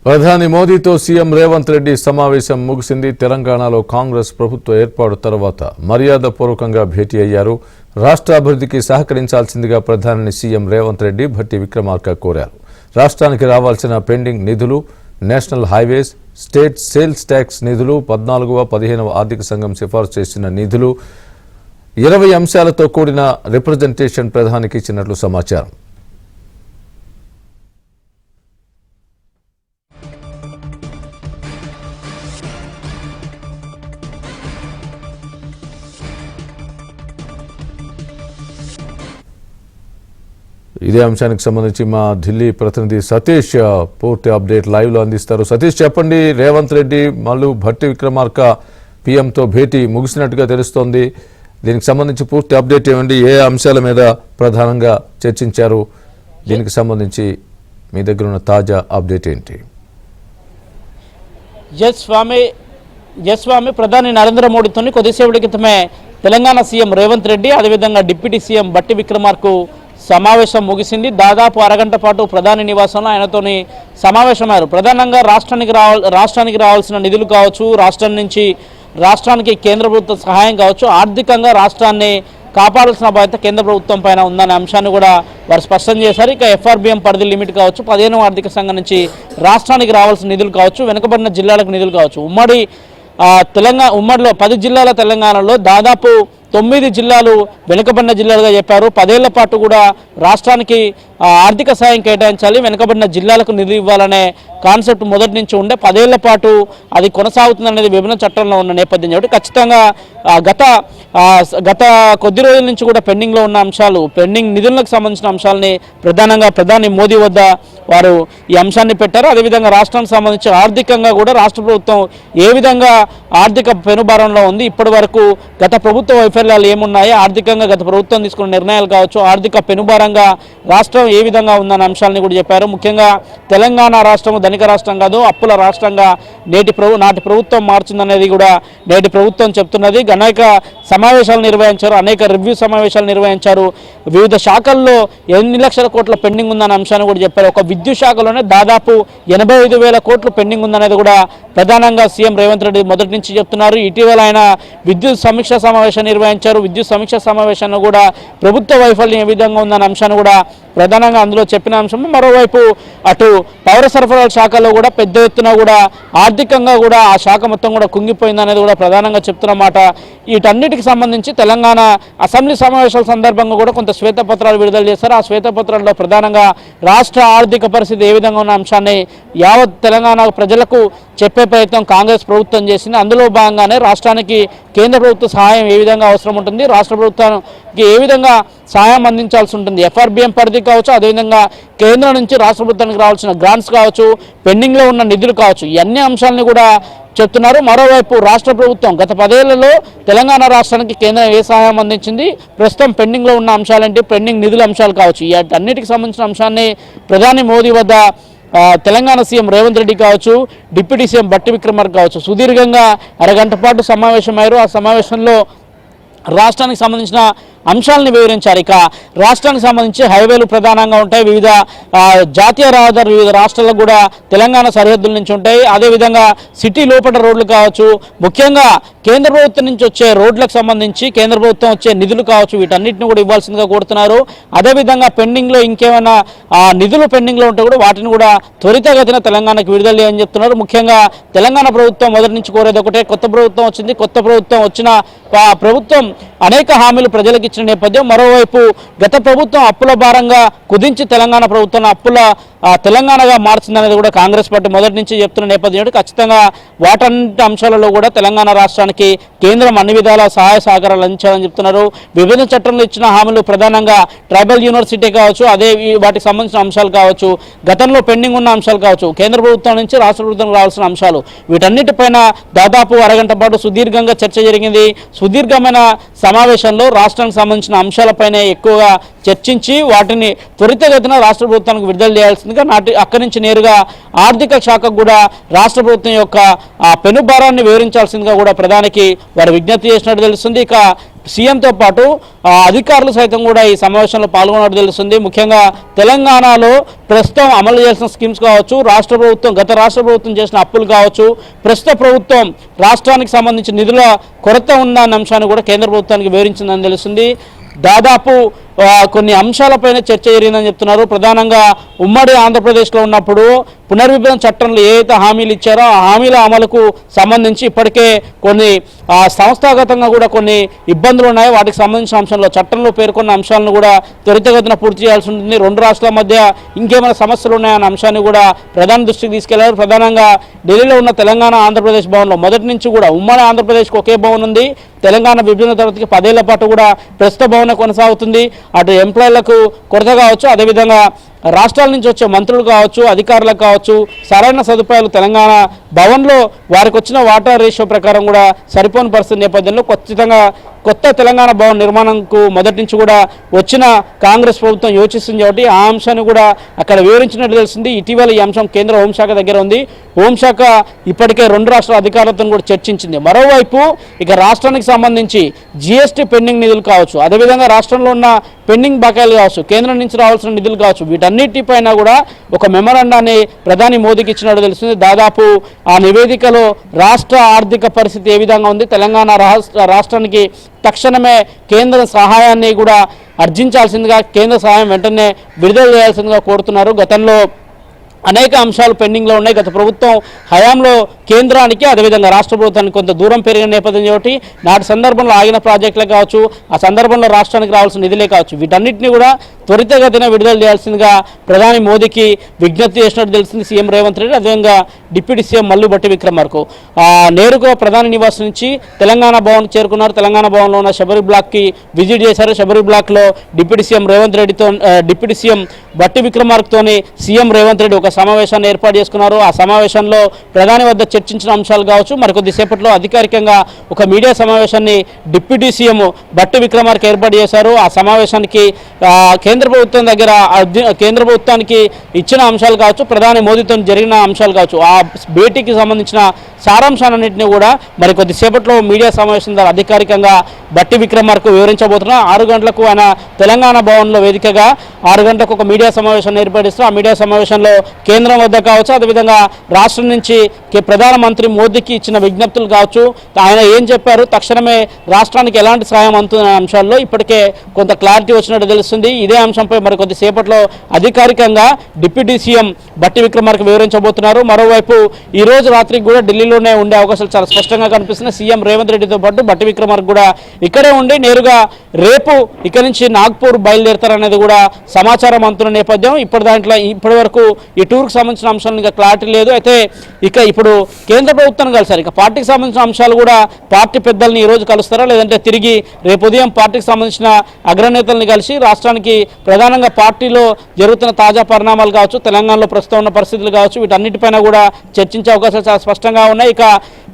ప్రధాని మోదీతో సీఎం రేవంత్ రెడ్డి సమావేశం ముగిసింది. తెలంగాణలో కాంగ్రెస్ ప్రభుత్వ ఏర్పాటు తర్వాత మర్యాదపూర్వకంగా భేటీ అయ్యారు. రాష్ట్ర అభివృద్ధికి సహకరించాల్సిందిగా ప్రధానిని సీఎం రేవంత్ రెడ్డి భట్టి విక్రమార్క కోరారు. రాష్ట్రానికి రావాల్సిన పెండింగ్ నిధులు, national highways, state sales tax నిధులు, 14వ 15వ ఆర్థిక సంఘం సిఫార్సు చేసిన నిధులు, 20 అంశాలతో కూడిన రిప్రజెంటేషన్ ప్రధానికి ఇచ్చినట్లు సమాచారం. ఇదే అంశానికి సంబంధించి మా ఢిల్లీ ప్రతినిధి సతీష్ పూర్తి అప్డేట్ లైవ్ లో అందిస్తారు. సతీష్, చెప్పండి. రేవంత్ రెడ్డి మల్లు భట్టి విక్రమార్క పీఎంతో భేటీ ముగిసినట్టుగా తెలుస్తోంది. దీనికి సంబంధించి పూర్తి అప్డేట్ ఏమండి? ఏ అంశాల మీద ప్రధానంగా చర్చించారు? దీనికి సంబంధించి మీ దగ్గర ఉన్న తాజా అప్డేట్ ఏంటి? స్వామి ప్రధాని నరేంద్ర మోడీతో కొద్దిసేపటి క్రితమే తెలంగాణ సీఎం రేవంత్ రెడ్డి, అదేవిధంగా డిప్యూటీ సీఎం భట్టి విక్రమార్క సమావేశం ముగిసింది. దాదాపు అరగంట పాటు ప్రధాని నివాసంలో ఆయనతోని సమావేశమయ్యారు. ప్రధానంగా రాష్ట్రానికి రావాల్సిన నిధులు కావచ్చు, రాష్ట్రానికి కేంద్ర ప్రభుత్వ సహాయం కావచ్చు, ఆర్థికంగా రాష్ట్రాన్ని కాపాడాల్సిన బాధ్యత కేంద్ర ప్రభుత్వం పైన ఉందనే అంశాన్ని కూడా వారు స్పష్టం చేశారు. ఇక ఎఫ్ఆర్బిఎం పరిధి లిమిట్ కావచ్చు, 15వ ఆర్థిక సంఘం నుంచి రాష్ట్రానికి రావాల్సిన నిధులు కావచ్చు, వెనుకబడిన జిల్లాలకు నిధులు కావచ్చు, ఉమ్మడిలో 10 జిల్లాల తెలంగాణలో దాదాపు 9 జిల్లాలు వెనుకబడిన జిల్లాలుగా చెప్పారు. 10 ఏళ్ల పాటు కూడా రాష్ట్రానికి ఆర్థిక సాయం కేటాయించాలి, వెనుకబడిన జిల్లాలకు నిధులు ఇవ్వాలనే కాన్సెప్ట్ మొదటి నుంచి ఉండే 10 ఏళ్ల పాటు అది కొనసాగుతుందనేది విభజన చట్టంలో ఉన్న నేపథ్యం కాబట్టి ఖచ్చితంగా గత కొద్ది రోజుల నుంచి కూడా పెండింగ్లో ఉన్న అంశాలు, పెండింగ్ నిధులకు సంబంధించిన అంశాలని ప్రధానంగా ప్రధాని మోదీ వద్ద వారు ఈ అంశాన్ని పెట్టారు. అదేవిధంగా రాష్ట్రానికి సంబంధించి ఆర్థికంగా కూడా రాష్ట్ర ప్రభుత్వం ఏ విధంగా ఆర్థిక పెనుభారంలో ఉంది, ఇప్పటి వరకు గత ప్రభుత్వ వైఫల్యాలు ఏమున్నాయి, ఆర్థికంగా గత ప్రభుత్వం తీసుకున్న నిర్ణయాలు కావచ్చు, ఆర్థిక పెనుభారంగా రాష్ట్రం ఏ విధంగా ఉందన్న అంశాలని కూడా చెప్పారు. ముఖ్యంగా తెలంగాణ రాష్ట్రం ధనిక రాష్ట్రం కాదు, అప్పుల రాష్ట్రంగా నాటి ప్రభుత్వం మార్చిందనేది కూడా నేటి ప్రభుత్వం చెప్తున్నది. అనేక సమావేశాలు నిర్వహించారు, అనేక రివ్యూ సమావేశాలు నిర్వహించారు. వివిధ శాఖల్లో ఎన్ని లక్షల కోట్ల పెండింగ్ ఉందన్న అంశాన్ని కూడా చెప్పారు. ఒక విద్యుత్ శాఖలోనే దాదాపు 85,000 కోట్లు పెండింగ్ ఉందనేది కూడా ప్రధానంగా సీఎం రేవంత్ రెడ్డి మొదటి నుంచి చెప్తున్నారు. ఇటీవల ఆయన విద్యుత్ సమీక్ష సమావేశం నిర్వహించారు. విద్యుత్ సమీక్ష సమావేశాన్ని కూడా ప్రభుత్వ వైఫల్యం ఏ విధంగా ఉందన్న అంశాన్ని కూడా ప్రధానంగా అందులో చెప్పిన అంశం. మరోవైపు అటు పౌర సరఫరాల శాఖలో కూడా పెద్ద ఎత్తున కూడా ఆర్థికంగా కూడా ఆ శాఖ మొత్తం కూడా కుంగిపోయింది అనేది కూడా ప్రధానంగా చెప్తున్నమాట. వీటన్నిటికి సంబంధించి తెలంగాణ అసెంబ్లీ సమావేశాల సందర్భంగా కూడా కొంత శ్వేతపత్రాలు విడుదల చేశారు. ఆ శ్వేతపత్రాల్లో ప్రధానంగా రాష్ట్ర ఆర్థిక పరిస్థితి ఏ విధంగా ఉన్న అంశాన్ని యావత్ తెలంగాణ ప్రజలకు చెప్పే ప్రయత్నం కాంగ్రెస్ ప్రభుత్వం చేసింది. అందులో భాగంగానే రాష్ట్రానికి కేంద్ర ప్రభుత్వ సహాయం ఏ విధంగా అవసరం ఉంటుంది, రాష్ట్ర ప్రభుత్వానికి ఏ విధంగా సహాయం అందించాల్సి ఉంటుంది, ఎఫ్ఆర్బిఎం పరిధి కావచ్చు, అదేవిధంగా కేంద్రం నుంచి రాష్ట్ర ప్రభుత్వానికి రావాల్సిన గ్రాంట్స్ కావచ్చు, పెండింగ్లో ఉన్న నిధులు కావచ్చు, ఈ అన్ని అంశాలని కూడా చెప్తున్నారు. మరోవైపు రాష్ట్ర ప్రభుత్వం గత 10 ఏళ్లలో తెలంగాణ రాష్ట్రానికి కేంద్రం ఏ సహాయం అందించింది, ప్రస్తుతం పెండింగ్లో ఉన్న అంశాలేంటి, పెండింగ్ నిధుల అంశాలు కావచ్చు, అన్నిటికి సంబంధించిన అంశాన్ని ప్రధాని మోదీ వద్ద తెలంగాణ సీఎం రేవంత్ రెడ్డి కావచ్చు, డిప్యూటీ సీఎం భట్టి విక్రమార్క కావచ్చు సుదీర్ఘంగా అరగంట పాటు సమావేశమయ్యారు. ఆ సమావేశంలో రాష్ట్రానికి సంబంధించిన అంశాలను వివరించారు. ఇక రాష్ట్రానికి సంబంధించి హైవేలు ప్రధానంగా ఉంటాయి, వివిధ జాతీయ రహదారులు వివిధ రాష్ట్రాలకు కూడా తెలంగాణ సరిహద్దుల నుంచి ఉంటాయి. అదేవిధంగా సిటీ లోపల రోడ్లు కావచ్చు, ముఖ్యంగా కేంద్ర ప్రభుత్వం నుంచి వచ్చే రోడ్లకు సంబంధించి కేంద్ర ప్రభుత్వం వచ్చే నిధులు కావచ్చు, వీటన్నిటిని కూడా ఇవ్వాల్సిందిగా కోరుతున్నారు. అదేవిధంగా పెండింగ్లో ఇంకేమైనా నిధులు పెండింగ్లో ఉంటే కూడా వాటిని కూడా త్వరితగతిన తెలంగాణకు విడుదల చేయని చెప్తున్నారు. ముఖ్యంగా తెలంగాణ ప్రభుత్వం మొదటి నుంచి కోరేది ఒకటే, కొత్త ప్రభుత్వం వచ్చింది, కొత్త ప్రభుత్వం వచ్చిన ప్రభుత్వం అనేక హామీలు ప్రజలకు ఇచ్చిన నేపథ్యం. మరోవైపు గత ప్రభుత్వం అప్పుల భారంగా కుదించి తెలంగాణ ప్రభుత్వం అప్పుల తెలంగాణగా మార్చిందనేది కూడా కాంగ్రెస్ పార్టీ మొదటి నుంచి చెప్తున్న నేపథ్యం. ఖచ్చితంగా వాటన్నిటి అంశాలలో కూడా తెలంగాణ రాష్ట్రానికి కేంద్రం అన్ని విధాల సహాయ సహకారాలు అందించాలని చెప్తున్నారు. విభజన చట్టంలో ఇచ్చిన హామీలు ప్రధానంగా ట్రైబల్ యూనివర్సిటీ కావచ్చు, అదే వాటికి సంబంధించిన అంశాలు కావచ్చు, గతంలో పెండింగ్ ఉన్న అంశాలు కావచ్చు, కేంద్ర ప్రభుత్వం నుంచి రాష్ట్ర ప్రభుత్వం రావాల్సిన అంశాలు, వీటన్నిటిపైన దాదాపు అరగంట పాటు సుదీర్ఘంగా చర్చ జరిగింది. సుదీర్ఘమైన సమావేశంలో రాష్ట్రానికి సంబంధించిన అంశాలపైనే ఎక్కువగా చర్చించి వాటిని త్వరితగతిన రాష్ట్ర ప్రభుత్వానికి విడుదల చేయాల్సింది తెలిసిందిగా అక్కడి నుంచి నేరుగా ఆర్థిక శాఖకు కూడా రాష్ట్ర ప్రభుత్వం యొక్క పెనుభారాన్ని వివరించాల్సిందిగా కూడా ప్రధానికి వారు విజ్ఞప్తి చేసినట్టు తెలుస్తుంది. ఇక సీఎంతో పాటు అధికారులు సైతం కూడా ఈ సమావేశంలో పాల్గొన్నట్టు తెలుస్తుంది. ముఖ్యంగా తెలంగాణలో ప్రస్తుతం అమలు చేసిన స్కీమ్స్ కావచ్చు, గత రాష్ట్ర ప్రభుత్వం చేసిన అప్పులు కావచ్చు, ప్రస్తుత ప్రభుత్వం రాష్ట్రానికి సంబంధించిన నిధుల కొరత ఉందన్న అంశాన్ని కూడా కేంద్ర ప్రభుత్వానికి వివరించిందని తెలుస్తుంది. దాదాపు కొన్ని అంశాలపైన చర్చ జరిగిందని చెప్తున్నారు. ప్రధానంగా ఉమ్మడి ఆంధ్రప్రదేశ్లో ఉన్నప్పుడు పునర్విభజన చట్టంలో ఏదైతే హామీలు ఇచ్చారో ఆ హామీల అమలుకు సంబంధించి ఇప్పటికే కొన్ని సంస్థాగతంగా కూడా కొన్ని ఇబ్బందులు ఉన్నాయి. వాటికి సంబంధించిన అంశంలో చట్టంలో పేర్కొన్న అంశాలను కూడా త్వరితగతిన పూర్తి చేయాల్సి ఉంటుంది. రెండు రాష్ట్రాల మధ్య ఇంకేమైనా సమస్యలు ఉన్నాయన్న అంశాన్ని కూడా ప్రధాని దృష్టికి తీసుకెళ్లారు. ప్రధానంగా ఢిల్లీలో ఉన్న తెలంగాణ ఆంధ్రప్రదేశ్ భవన్లో మొదటి నుంచి కూడా ఉమ్మడి ఆంధ్రప్రదేశ్కి ఒకే భవన్ ఉంది. తెలంగాణ విభజన తర్వాతకి 10 ఏళ్ల పాటు కూడా ప్రస్తుత భవనం కొనసాగుతుంది. అటు ఎంప్లాయీలకు కొరత కావచ్చు, అదేవిధంగా రాష్ట్రాల నుంచి వచ్చే మంత్రులు కావచ్చు, అధికారులకు కావచ్చు సరైన సదుపాయాలు తెలంగాణ భవన్లో వారికి వచ్చిన వాటర్ రేషియో ప్రకారం కూడా సరిపోని పరిస్థితి నేపథ్యంలో ఖచ్చితంగా కొత్త తెలంగాణ భవన్ నిర్మాణంకు మొదటి నుంచి కూడా వచ్చిన కాంగ్రెస్ ప్రభుత్వం యోచిస్తుంది కాబట్టి ఆ అంశాన్ని కూడా అక్కడ వివరించినట్టు తెలిసింది. ఇటీవల ఈ అంశం కేంద్ర హోంశాఖ దగ్గర ఉంది. హోంశాఖ ఇప్పటికే రెండు రాష్ట్రాల అధికారులతో కూడా చర్చించింది. మరోవైపు ఇక రాష్ట్రానికి సంబంధించి జీఎస్టీ పెండింగ్ నిధులు కావచ్చు, అదేవిధంగా రాష్ట్రంలో ఉన్న పెండింగ్ బకాయిలు కావచ్చు, కేంద్రం నుంచి రావాల్సిన నిధులు కావచ్చు, వీటన్నిటిపైన కూడా ఒక మెమరాండాన్ని ప్రధాని మోదీకి ఇచ్చినట్టు తెలుస్తుంది. దాదాపు ఆ నివేదికలో రాష్ట్ర ఆర్థిక పరిస్థితి ఏ విధంగా ఉంది, తెలంగాణ రాష్ట్రానికి తక్షణమే కేంద్ర సహాయాన్ని కూడా అర్జించాల్సిందిగా, కేంద్ర సహాయం వెంటనే విడుదల చేయాల్సిందిగా కోరుతున్నారు. గతంలో అనేక అంశాలు పెండింగ్లో ఉన్నాయి. గత ప్రభుత్వం హయాంలో కేంద్రానికి అదేవిధంగా రాష్ట్ర ప్రభుత్వానికి కొంత దూరం పెరిగిన నేపథ్యం కాబట్టి నాటి సందర్భంలో ఆగిన ప్రాజెక్టులే కావచ్చు, ఆ సందర్భంలో రాష్ట్రానికి రావాల్సిన నిధులే కావచ్చు, వీటన్నిటిని కూడా త్వరితగతిన విడుదల చేయాల్సిందిగా ప్రధాని మోదీకి విజ్ఞప్తి చేసినట్టు తెలిసింది సీఎం రేవంత్ రెడ్డి. అదేవిధంగా డిప్యూటీ సీఎం మల్లు భట్టి విక్రమార్క నేరుగా ప్రధాని నివాసం నుంచి తెలంగాణ భవన్కి చేరుకున్నారు. తెలంగాణ భవన్లో ఉన్న శబరి బ్లాక్కి విజిట్ చేశారు. శబరి బ్లాక్లో డిప్యూటీ సీఎం రేవంత్ రెడ్డితో డిప్యూటీ సీఎం భట్టి విక్రమార్కతోని సీఎం రేవంత్ రెడ్డి ఒక సమావేశాన్ని ఏర్పాటు చేసుకున్నారు. ఆ సమావేశంలో ప్రధాని వద్ద చర్చించిన అంశాలు కావచ్చు, మరికొద్దిసేపట్లో అధికారికంగా ఒక మీడియా సమావేశాన్ని డిప్యూటీ సీఎం భట్టి విక్రమార్క ఏర్పాటు చేశారు. ఆ సమావేశానికి కేంద్ర ప్రభుత్వానికి ఇచ్చిన అంశాలు కావచ్చు, ప్రధాని మోదీతో జరిగిన అంశాలు కావచ్చు, ఆ భేటీకి సంబంధించిన సారాంశాలన్నింటినీ కూడా మరికొద్దిసేపట్లో మీడియా సమావేశం ద్వారా అధికారికంగా భట్టి విక్రమార్క వివరించబోతున్నారు. 6 గంటలకు ఆయన తెలంగాణ భవన్లో వేదికగా 6 గంటలకు ఒక మీడియా సమావేశాన్ని ఏర్పడిస్తూ ఆ మీడియా సమావేశంలో కేంద్రం వద్ద కావచ్చు, అదేవిధంగా రాష్ట్రం నుంచి ప్రధానమంత్రి మోదీకి ఇచ్చిన విజ్ఞప్తులు కావచ్చు, ఆయన ఏం చెప్పారు, తక్షణమే రాష్ట్రానికి ఎలాంటి సహాయం అందుతున్న అంశాల్లో ఇప్పటికే కొంత క్లారిటీ వచ్చినట్టు తెలుస్తుంది. ఇదే అంశంపై మరికొద్దిసేపట్లో అధికారికంగా డిప్యూటీ సీఎం భట్టి విక్రమార్క వివరించబోతున్నారు. మరోవైపు ఈ రోజు రాత్రికి కూడా ఢిల్లీలోనే ఉండే అవకాశాలు చాలా స్పష్టంగా కనిపిస్తున్నాయి. సీఎం రేవంత్ రెడ్డితో పాటు భట్టి విక్రమార్క కూడా ఇక్కడే ఉండి నేరుగా రేపు ఇక్కడి నుంచి నాగ్పూర్ బయలుదేరతారనేది కూడా సమాచారం అందుతున్న నేపథ్యం. ఇప్పటి వరకు ఈ టూర్కి సంబంధించిన అంశాలు ఇంకా క్లారిటీ లేదు. అయితే ఇప్పుడు కేంద్ర ప్రభుత్వాన్ని కలిసారు. ఇక పార్టీకి సంబంధించిన అంశాలు కూడా పార్టీ పెద్దల్ని ఈ రోజు కలుస్తారా, లేదంటే తిరిగి రేపు ఉదయం పార్టీకి సంబంధించిన అగ్రనేతల్ని కలిసి రాష్ట్రానికి ప్రధానంగా పార్టీలో జరుగుతున్న తాజా పరిణామాలు కావచ్చు, తెలంగాణలో ప్రస్తుతం ఉన్న పరిస్థితులు కావచ్చు, వీటన్నిటిపైన కూడా చర్చించే అవకాశాలు చాలా స్పష్టంగా ఉన్నాయి. ఇక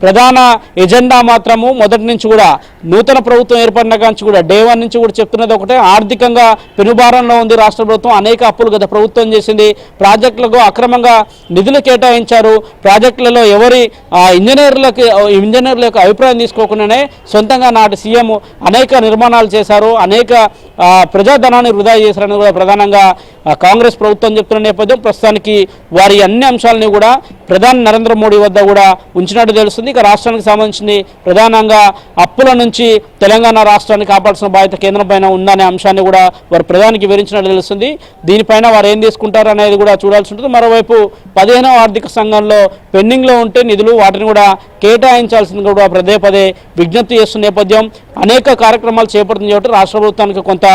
ప్రధాన ఎజెండా మాత్రము మొదటి నుంచి కూడా నూతన ప్రభుత్వం ఏర్పడిన నుంచి కూడా డే 1 నుంచి కూడా చెప్తున్నది ఒకటే, ఆర్థికంగా పెనుభారంలో ఉంది రాష్ట్ర ప్రభుత్వం. అనేక అప్పులు గత ప్రభుత్వం చేసింది. ప్రాజెక్టులకు అక్రమంగా నిధులు కేటాయించారు. ప్రాజెక్టులలో ఎవరి ఇంజనీర్ల యొక్క అభిప్రాయం తీసుకోకుండానే సొంతంగా నాటి సీఎం అనేక నిర్మాణాలు చేశారు, అనేక ప్రజాధనాన్ని వృధా చేశారని కూడా ప్రధానంగా కాంగ్రెస్ ప్రభుత్వం చెప్తున్న నేపథ్యం. ప్రస్తుతానికి వారి అన్ని అంశాలని కూడా ప్రధాని నరేంద్ర మోడీ వద్ద కూడా ఉంచినట్టు తెలుస్తుంది. ఇక రాష్ట్రానికి సంబంధించి ప్రధానంగా అప్పుల నుంచి తెలంగాణ రాష్ట్రాన్ని కాపాడాల్సిన బాధ్యత కేంద్రం పైన ఉందనే అంశాన్ని కూడా వారు ప్రధానికి వివరించినట్టు తెలుస్తుంది. దీనిపైన వారు ఏం తీసుకుంటారు అనేది కూడా చూడాల్సి ఉంటుంది. మరోవైపు 15వ ఆర్థిక సంఘంలో పెండింగ్లో ఉంటే నిధులు వాటిని కూడా కేటాయించాల్సింది కూడా పదే విజ్ఞప్తి చేస్తున్న నేపథ్యం. అనేక కార్యక్రమాలు చేపడుతుంది కాబట్టి రాష్ట్ర ప్రభుత్వానికి కొంత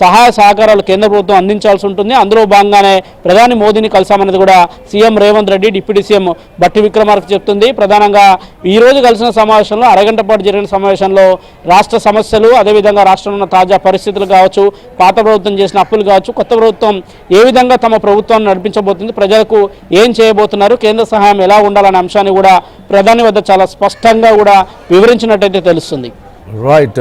సహాయ సహకారాలు కేంద్ర ప్రభుత్వం అందించాల్సి ఉంటుంది. అందులో భాగంగానే ప్రధాని మోదీని కలిసామనేది కూడా CM Revanth Reddy deputy CM Bhatti Vikramarka చెప్తుంది. ప్రధానంగా ఈ రోజు కలిసిన సమావేశంలో అరగంట పాటు జరిగిన సమావేశంలో రాష్ట్ర సమస్యలు, అదేవిధంగా రాష్ట్రంలో ఉన్న తాజా పరిస్థితులు కావచ్చు, పాత ప్రభుత్వం చేసిన అప్పులు కావచ్చు, కొత్త ప్రభుత్వం ఏ విధంగా తమ ప్రభుత్వాన్ని నడిపించబోతుంది, ప్రజలకు ఏం చేయబోతున్నారు, కేంద్ర సహాయం ఎలా ఉండాలనే అంశాన్ని కూడా ప్రధాని వద్ద చాలా స్పష్టంగా కూడా వివరించినట్టయితే తెలుస్తుంది. రైట్.